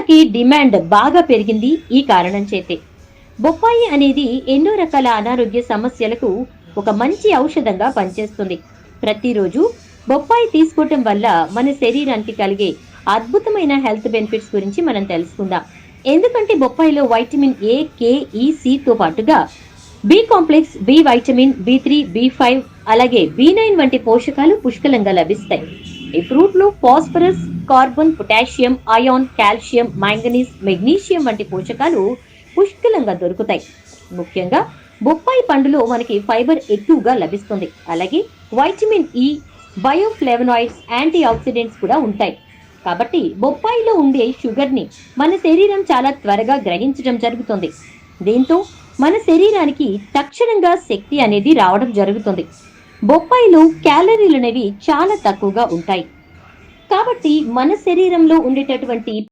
పపాయాకి demand బాగా పెరిగింది ఈ కారణం చేతే. బొప్పాయి అనేది ఎన్నో రకాల అనారోగ్య సమస్యలకు ఒక మంచి ఔషధంగా పనిచేస్తుంది. ప్రతిరోజు బొప్పాయి తీసుకోవటం వల్ల మన శరీరానికి కలిగే అద్భుతమైన హెల్త్ బెనిఫిట్స్ గురించి మనం తెలుసుకుందాం. ఎందుకంటే బొప్పాయిలో వైటమిన్ ఏ, కే, ఈ, సి తో పాటుగా బి కాంప్లెక్స్, బి వైటమిన్, బి3, బి5 అలాగే బి9 వంటి పోషకాలు పుష్కలంగా లభిస్తాయి. ఈ ఫ్రూట్ లో phosphorus, carbon, potassium, ion, calcium, manganese, magnesium వంటి పోషకాలు పుష్కలంగా దొరుకుతాయి. ముఖ్యంగా బొప్పాయి పండులో మనకి ఫైబర్ ఎక్కువగా లభిస్తుంది. అలాగే vitamin E, bioflavonoids, anti oxidants కూడా ఉంటాయి. కాబట్టి బొప్పాయిలో ఉండే షుగర్ ని మన శరీరం చాలా త్వరగా గ్రహించడం జరుగుతుంది. దీంతో మన శరీరానికి తక్షణంగా శక్తి అనేది రావడం జరుగుతుంది. బొప్పాయిలో క్యాలరీలు అనేవి చాలా తక్కువగా ఉంటాయి. కాబట్టి మన శరీరంలో ఉండేటటువంటి